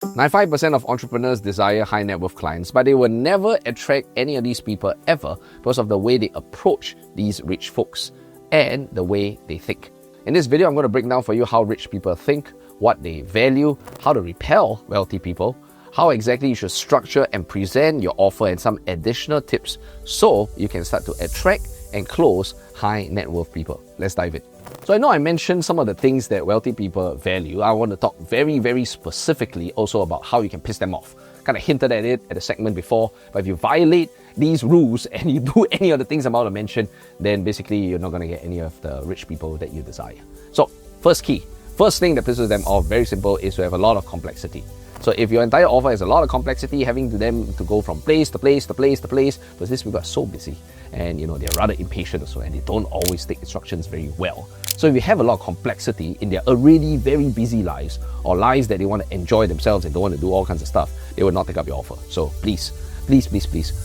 95% of entrepreneurs desire high net worth clients, but they will never attract any of these people ever because of the way they approach these rich folks and the way they think. In this video, I'm going to break down for you how rich people think, what they value, how to repel wealthy people, how exactly you should structure and present your offer, and some additional tips so you can start to attract and close high net worth people. Let's dive in. So I know I mentioned some of the things that wealthy people value. I want to talk very specifically also about how you can piss them off. Kind of hinted at it at the segment before, but if you violate these rules and you do any of the things I'm about to mention, then basically you're not going to get any of the rich people that you desire. So first thing that pisses them off, very simple, is to have a lot of complexity. So if your entire offer has a lot of complexity, having them to go from place to place to place to place, because these people are so busy and they're rather impatient also, and they don't always take instructions very well. So if you have a lot of complexity in their already very busy lives, or lives that they want to enjoy themselves and don't want to do all kinds of stuff, they will not take up your offer. So please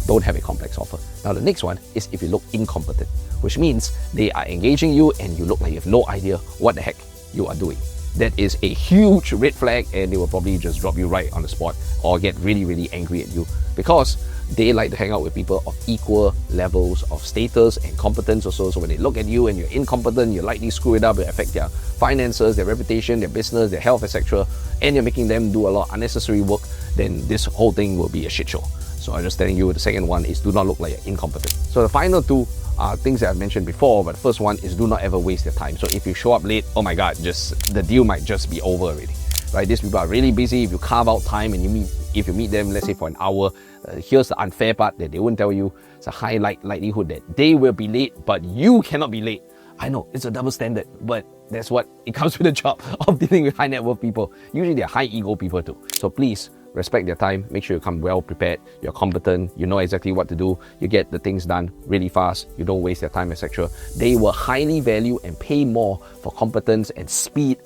don't have a complex offer. Now the next one is if you look incompetent, which means they are engaging you and you look like you have no idea what the heck you are doing. That is a huge red flag, and they will probably just drop you right on the spot or get really angry at you, because they like to hang out with people of equal levels of status and competence also. So when they look at you and you're incompetent, you likely screw it up, it affect their finances, their reputation, their business, their health, etc., and you're making them do a lot of unnecessary work, then this whole thing will be a shit show. So I'm just telling you, the second one is do not look like you're incompetent. So the final two are things that I've mentioned before, but the first one is do not ever waste your time. So if you show up late, oh my god, the deal might just be over already. Right? These people are really busy. If you carve out time and if you meet them, let's say for an hour, here's the unfair part that they won't tell you. It's a high likelihood that they will be late, but you cannot be late. I know, it's a double standard, but that's what it comes with the job of dealing with high net worth people. Usually they're high ego people too. So please, respect their time, make sure you come well prepared, you're competent, you know exactly what to do, you get the things done really fast, you don't waste their time, etc. They will highly value and pay more for competence and speed,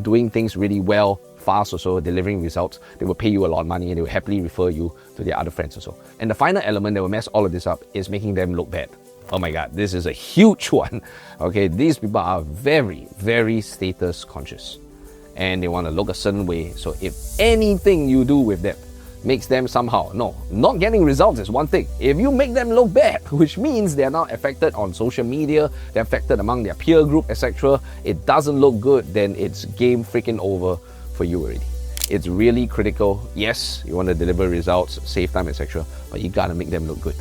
doing things really well, fast also, delivering results. They will pay you a lot of money and they will happily refer you to their other friends also. And the final element that will mess all of this up is making them look bad. Oh my god, this is a huge one. Okay, these people are very status conscious, and they want to look a certain way. So if anything you do with them makes them somehow, not getting results is one thing. If you make them look bad, which means they're now affected on social media, they're affected among their peer group, etc., it doesn't look good, then it's game freaking over for you already. It's really critical. Yes, you want to deliver results, save time, etc., but you gotta make them look good.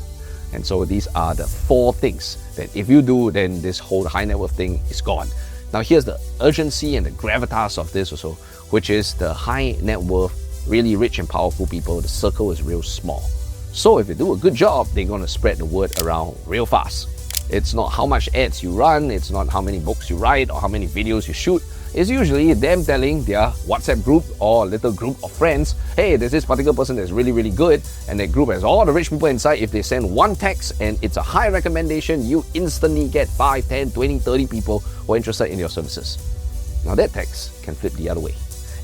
And so these are the 4 things that if you do, then this whole high net worth thing is gone. Now here's the urgency and the gravitas of this also, which is the high net worth, really rich and powerful people, the circle is real small. So if you do a good job, they're going to spread the word around real fast. It's not how much ads you run, it's not how many books you write or how many videos you shoot. It's usually them telling their WhatsApp group or little group of friends, hey, there's this particular person that's really good, and that group has all the rich people inside. If they send one text and it's a high recommendation, you instantly get 5, 10, 20, 30 people who are interested in your services. Now that text can flip the other way.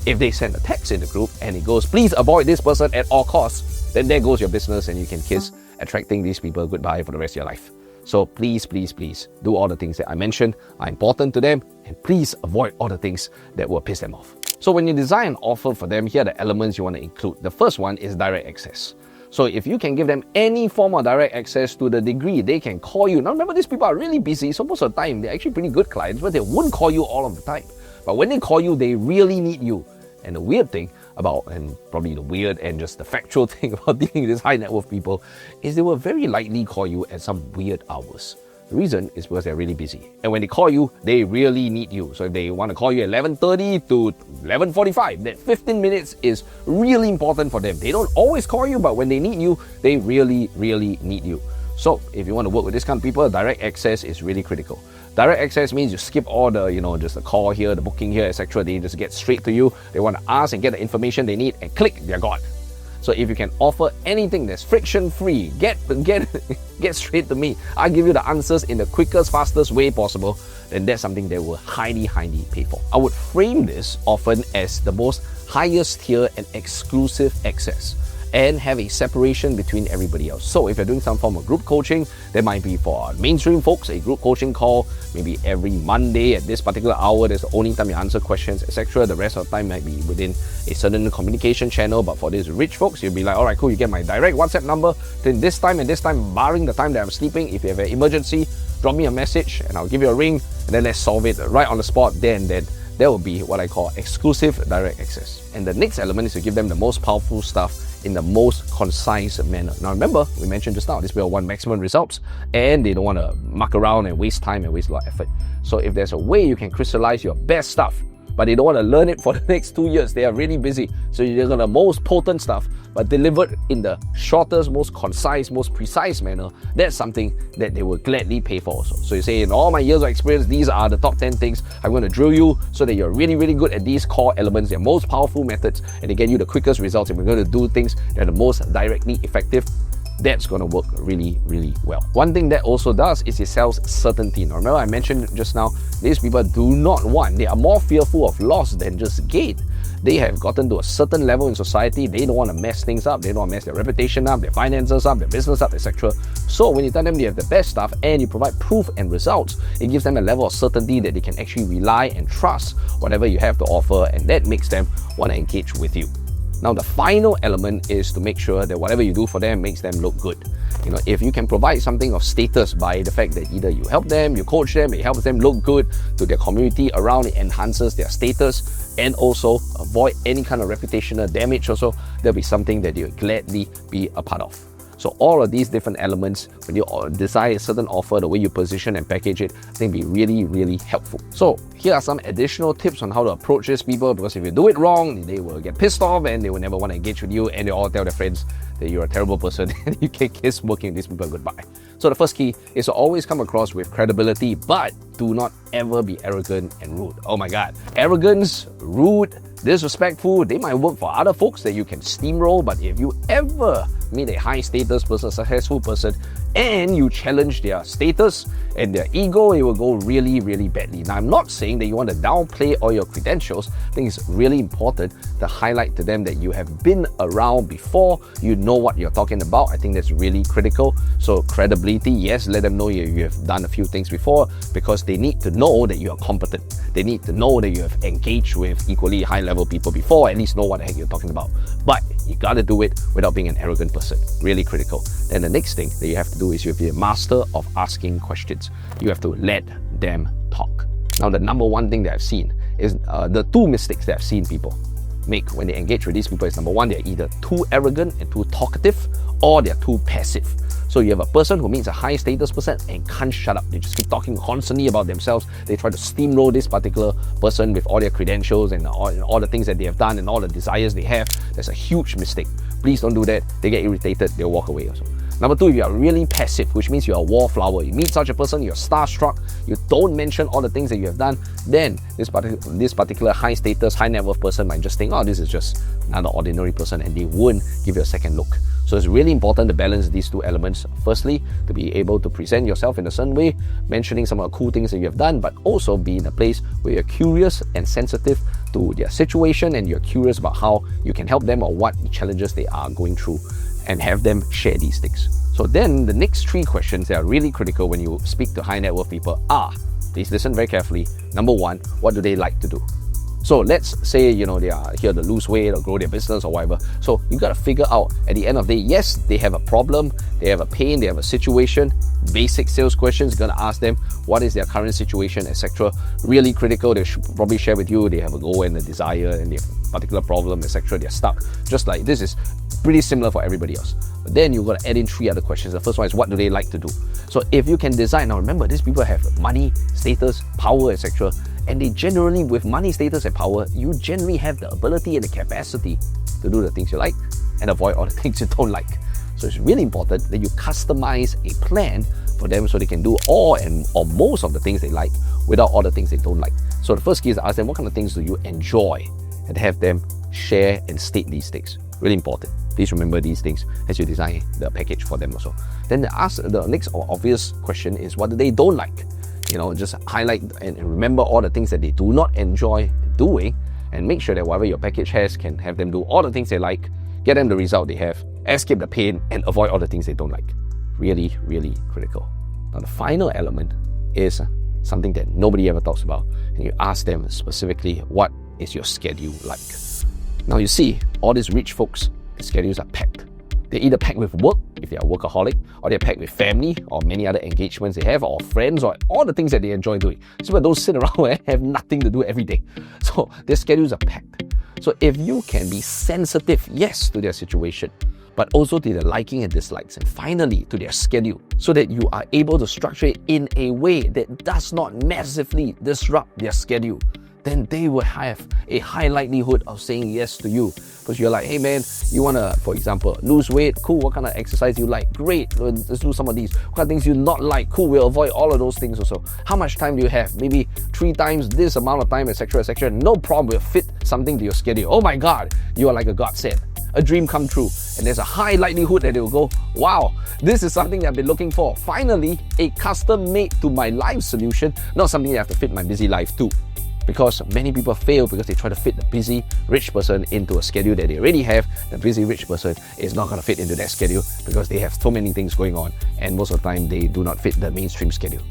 If they send a text in the group and it goes, please avoid this person at all costs, then there goes your business and you can kiss attracting these people goodbye for the rest of your life. So please do all the things that I mentioned are important to them, and please avoid all the things that will piss them off. So when you design an offer for them, here are the elements you want to include. The first one is direct access. So if you can give them any form of direct access to the degree they can call you. Now remember, these people are really busy, so most of the time they're actually pretty good clients, but they wouldn't call you all of the time. But when they call you, they really need you. And the weird thing about, and probably the weird and just the factual thing about dealing with these high net worth people, is they will very likely call you at some weird hours. The reason is because they're really busy. And when they call you, they really need you. So if they want to call you at 11:30 to 11:45, that 15 minutes is really important for them. They don't always call you, but when they need you, they really need you. So if you want to work with this kind of people, direct access is really critical. Direct access means you skip all the, just the call here, the booking here, etc. They just get straight to you. They want to ask and get the information they need, and click, they're gone. So if you can offer anything that's friction-free, get straight to me, I'll give you the answers in the quickest, fastest way possible, then that's something they will highly pay for. I would frame this often as the most highest tier and exclusive access. and have a separation between everybody else. So if you're doing some form of group coaching, there might be for mainstream folks a group coaching call, maybe every Monday at this particular hour. That's the only time you answer questions, etc. The rest of the time might be within a certain communication channel. But for these rich folks, you'll be like, all right, cool, you get my direct WhatsApp number. Then this time and this time, barring the time that I'm sleeping, if you have an emergency, drop me a message and I'll give you a ring, and then let's solve it right on the spot there and then. There will be what I call exclusive direct access. And the next element is to give them the most powerful stuff in the most concise manner. Now remember, we mentioned just now, these people want maximum results and they don't want to muck around and waste time and waste a lot of effort. So if there's a way you can crystallize your best stuff, but they don't want to learn it for the next 2 years, they are really busy. So you're going to most potent stuff, but delivered in the shortest, most concise, most precise manner. That's something that they will gladly pay for also. So you say, in all my years of experience, these are the top 10 things I'm going to drill you so that you're really, really good at these core elements, their most powerful methods, and they get you the quickest results. And we're going to do things that are the most directly effective. That's going to work really, really well. One thing that also does is it sells certainty. Now, remember I mentioned just now, these people do not want, they are more fearful of loss than just gain. They have gotten to a certain level in society. They don't want to mess things up. They don't want to mess their reputation up, their finances up, their business up, etc. So when you tell them you have the best stuff and you provide proof and results, it gives them a level of certainty that they can actually rely and trust whatever you have to offer, and that makes them want to engage with you. Now, the final element is to make sure that whatever you do for them makes them look good. You know, if you can provide something of status by the fact that either you help them, you coach them, it helps them look good to their community around, it enhances their status, and also avoid any kind of reputational damage also, there'll be something that you'll gladly be a part of. So all of these different elements, when you design a certain offer, the way you position and package it, I think be really, really helpful. So here are some additional tips on how to approach these people, because if you do it wrong, they will get pissed off and they will never want to engage with you, and they all tell their friends that you're a terrible person and you can kiss working with these people goodbye. So the first key is to always come across with credibility, but do not ever be arrogant and rude. Oh my God. Arrogance, rude, disrespectful, they might work for other folks that you can steamroll, but if you ever meet a high status person, successful person, and you challenge their status and their ego, it will go really, really badly. Now, I'm not saying that you want to downplay all your credentials. I think it's really important to highlight to them that you have been around before, you know what you're talking about. I think that's really critical. So credibility, yes, let them know you have done a few things before, because they need to know that you are competent. They need to know that you have engaged with equally high level people before, at least know what the heck you're talking about. But you gotta do it without being an arrogant person. Really critical. Then the next thing that you have to do is you have to be a master of asking questions. You have to let them talk. Now, the number one thing that I've seen is the two mistakes that I've seen people make when they engage with these people is, number one, they're either too arrogant and too talkative, or they're too passive. So you have a person who meets a high status person and can't shut up. They just keep talking constantly about themselves. They try to steamroll this particular person with all their credentials and all the things that they have done and all the desires they have. That's a huge mistake. Please don't do that. They get irritated, they'll walk away also. Number two, if you are really passive, which means you're a wallflower, you meet such a person, you're starstruck, you don't mention all the things that you have done, then this particular high status, high net worth person might just think, oh, this is just another ordinary person, and they won't give you a second look. So it's really important to balance these two elements. Firstly, to be able to present yourself in a certain way, mentioning some of the cool things that you have done, but also be in a place where you're curious and sensitive to their situation, and you're curious about how you can help them or what challenges they are going through, and have them share these things. So then the next three questions that are really critical when you speak to high net worth people are, please listen very carefully. Number one, what do they like to do? So let's say, they are here to lose weight or grow their business or whatever. So you got to figure out at the end of the day, yes, they have a problem, they have a pain, they have a situation. Basic sales questions, you're going to ask them what is their current situation, etc. Really critical. They should probably share with you they have a goal and a desire and they have a particular problem, etc. They're stuck. Just like this is pretty similar for everybody else. But then you've got to add in three other questions. The first one is, what do they like to do? So if you can design, now remember, these people have money, status, power, etc. And they generally, with money, status, and power, you generally have the ability and the capacity to do the things you like and avoid all the things you don't like. So it's really important that you customize a plan for them so they can do all or most of the things they like without all the things they don't like. So the first key is to ask them, what kind of things do you enjoy? And have them share and state these things. Really important. Please remember these things as you design the package for them also. Then the next obvious question is, what do they don't like? Just highlight and remember all the things that they do not enjoy doing, and make sure that whatever your package has can have them do all the things they like, get them the result they have, escape the pain, and avoid all the things they don't like. Really, really critical. Now, the final element is something that nobody ever talks about, and you ask them specifically, what is your schedule like? Now, you see, all these rich folks, their schedules are packed. They're either packed with work, if they are workaholic, or they're packed with family, or many other engagements they have, or friends, or all the things that they enjoy doing. So those sit around and have nothing to do every day. So their schedules are packed. So if you can be sensitive, yes, to their situation, but also to their liking and dislikes, and finally to their schedule, so that you are able to structure it in a way that does not massively disrupt their schedule, then they will have a high likelihood of saying yes to you. Because you're like, hey man, you want to, for example, lose weight? Cool, what kind of exercise you like? Great, let's do some of these. What kind of things you not like? Cool, we'll avoid all of those things also. How much time do you have? Maybe 3 times this amount of time, etc., etc. No problem, we'll fit something to your schedule. Oh my God, you are like a godsend. A dream come true. And there's a high likelihood that they will go, wow, this is something that I've been looking for. Finally, a custom-made to my life solution, not something that I have to fit my busy life to. Because many people fail because they try to fit the busy rich person into a schedule that they already have. The busy rich person is not going to fit into that schedule because they have so many things going on, and most of the time they do not fit the mainstream schedule.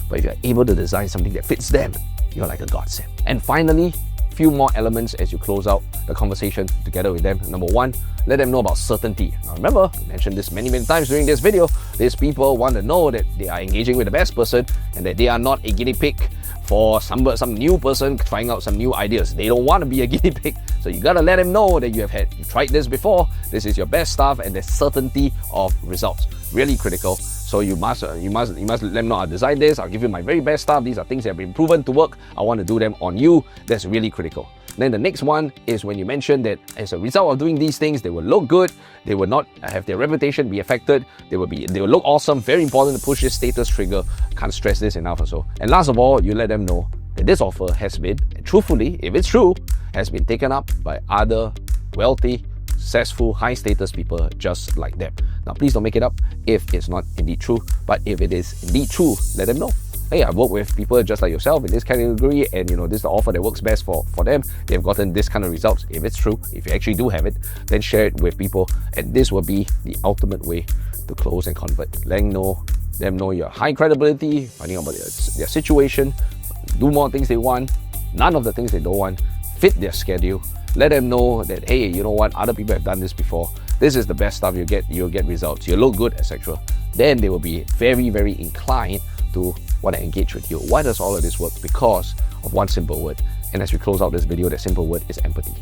But if you're able to design something that fits them, you're like a godsend. And finally, few more elements as you close out the conversation together with them. Number 1, let them know about certainty. Now remember, I mentioned this many times during this video, these people want to know that they are engaging with the best person and that they are not a guinea pig for some new person trying out some new ideas. They don't want to be a guinea pig. So you gotta let them know that you tried this before, this is your best stuff, and there's certainty of results. Really critical. So you must let them know, I'll design this, I'll give you my very best stuff, these are things that have been proven to work, I want to do them on you. That's really critical. Then the next one is when you mention that as a result of doing these things, they will look good, they will not have their reputation be affected, they will look awesome. Very important to push this status trigger. Can't stress this enough also. And last of all, you let them know that this offer has been, truthfully, if it's true, has been taken up by other wealthy, successful, high status people just like them. Now please don't make it up if it's not indeed true, but if it is indeed true, let them know. Hey, I work with people just like yourself in this category, and this is the offer that works best for them. They've gotten this kind of results. If it's true, if you actually do have it, then share it with people, and this will be the ultimate way to close and convert. Letting them know your high credibility, finding out about their situation, do more things they want, none of the things they don't want, fit their schedule. Let them know that, hey, you know what, other people have done this before. This is the best stuff you'll get results. You look good, etc. Then they will be very, very inclined to want to engage with you. Why does all of this work? Because of one simple word. And as we close out this video, that simple word is empathy.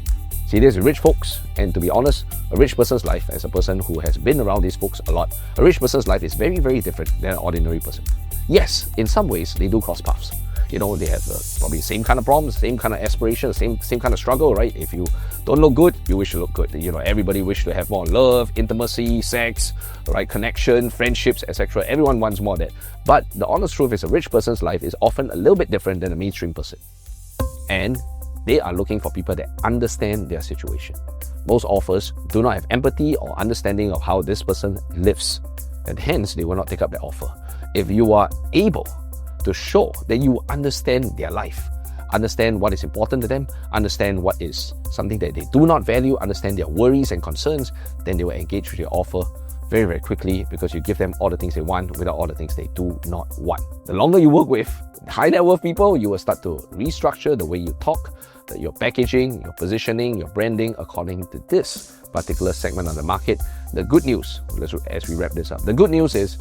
See, there's rich folks, and to be honest, a rich person's life, as a person who has been around these folks a lot, a rich person's life is very, very different than an ordinary person. Yes, in some ways, they do cross paths. They have probably the same kind of problems, same kind of aspirations, same kind of struggle, right? If you don't look good, you wish to look good. Everybody wish to have more love, intimacy, sex, right? Connection, friendships, etc. Everyone wants more of that. But the honest truth is a rich person's life is often a little bit different than a mainstream person. And they are looking for people that understand their situation. Most offers do not have empathy or understanding of how this person lives, and hence they will not take up that offer. If you are able to show that you understand their life, understand what is important to them, understand what is something that they do not value, understand their worries and concerns, then they will engage with your offer very, very quickly, because you give them all the things they want without all the things they do not want. The longer you work with high net worth people, you will start to restructure the way you talk, your packaging, your positioning, your branding according to this particular segment of the market. The good news, as we wrap this up, the good news is,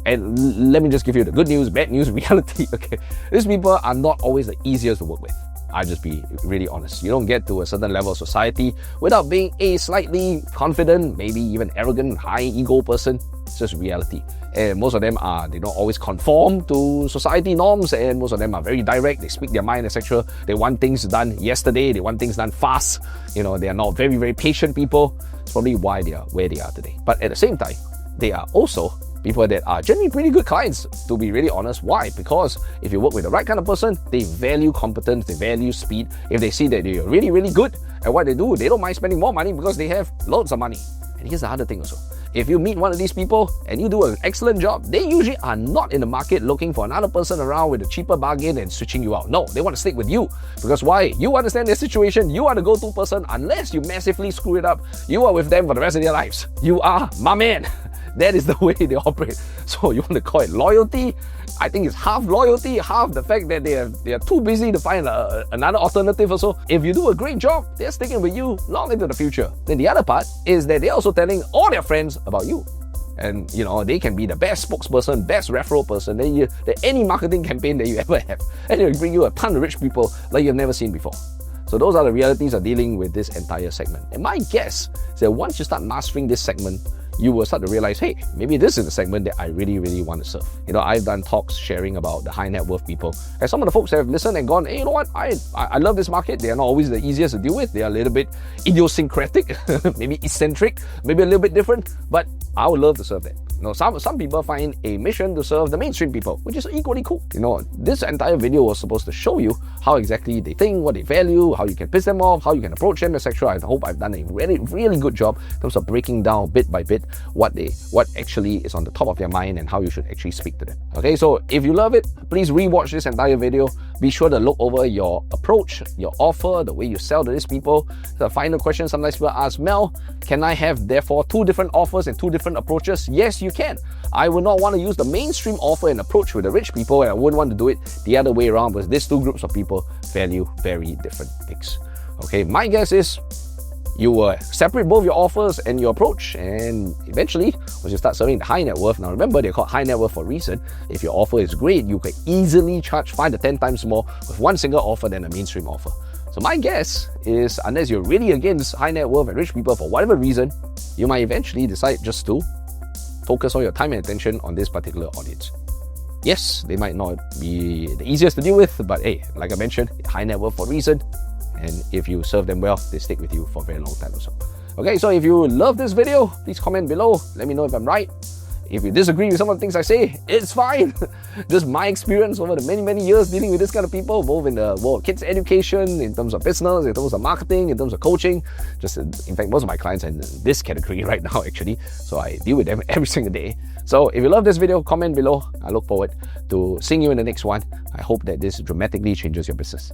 and let me just give you the good news, bad news, reality, okay? These people are not always the easiest to work with. I'll just be really honest. You don't get to a certain level of society without being a slightly confident, maybe even arrogant, high ego person. It's just reality. And most of them they don't always conform to society norms, and most of them are very direct. They speak their mind, etc. They want things done yesterday. They want things done fast. They are not very, very patient people. It's probably why they are where they are today. But at the same time, they are also people that are generally pretty good clients, to be really honest. Why? Because if you work with the right kind of person, they value competence, they value speed. If they see that you're really, really good at what they do, they don't mind spending more money because they have loads of money. And here's the other thing also. if you meet one of these people and you do an excellent job, they usually are not in the market looking for another person around with a cheaper bargain and switching you out. No, they want to stick with you. Because why? You understand their situation. You are the go-to person. Unless you massively screw it up, you are with them for the rest of their lives. You are my man. That is the way they operate. So you want to call it loyalty? I think it's half loyalty, half the fact that they are too busy to find another alternative or so. If you do a great job, they're sticking with you long into the future. Then the other part is that they're also telling all their friends about you. And they can be the best spokesperson, best referral person, any marketing campaign that you ever have. And they'll bring you a ton of rich people like you've never seen before. So those are the realities of dealing with this entire segment. And my guess is that once you start mastering this segment, you will start to realize, hey, maybe this is the segment that I really, really want to serve. I've done talks sharing about the high net worth people. And some of the folks have listened and gone, hey, you know what? I love this market. They are not always the easiest to deal with. They are a little bit idiosyncratic, maybe eccentric, maybe a little bit different, but I would love to serve that. Some people find a mission to serve the mainstream people, which is equally cool. This entire video was supposed to show you how exactly they think, what they value, how you can piss them off, how you can approach them, etc. I hope I've done a really, really good job in terms of breaking down bit by bit what actually is on the top of their mind and how you should actually speak to them. Okay, so if you love it, please rewatch this entire video. Be sure to look over your approach, your offer, the way you sell to these people. The final question sometimes people ask, Mel, can I have therefore 2 different offers and 2 different approaches? Yes, you can. I would not want to use the mainstream offer and approach with the rich people, and I wouldn't want to do it the other way around because these 2 groups of people value very different things. Okay, my guess is you will separate both your offers and your approach, and eventually, once you start serving the high net worth, now remember they're called high net worth for a reason. If your offer is great, you can easily charge 5 to 10 times more with one single offer than a mainstream offer. So my guess is, unless you're really against high net worth and rich people for whatever reason, you might eventually decide just to focus all your time and attention on this particular audience. Yes, they might not be the easiest to deal with, but hey, like I mentioned, high net worth for a reason. And if you serve them well, they stick with you for a very long time or so. Okay, so if you love this video, please comment below. Let me know if I'm right. If you disagree with some of the things I say, it's fine. Just my experience over the many, many years dealing with this kind of people, both in the world of kids education, in terms of business, in terms of marketing, in terms of coaching. In fact, most of my clients are in this category right now, actually. So I deal with them every single day. So if you love this video, comment below. I look forward to seeing you in the next one. I hope that this dramatically changes your business.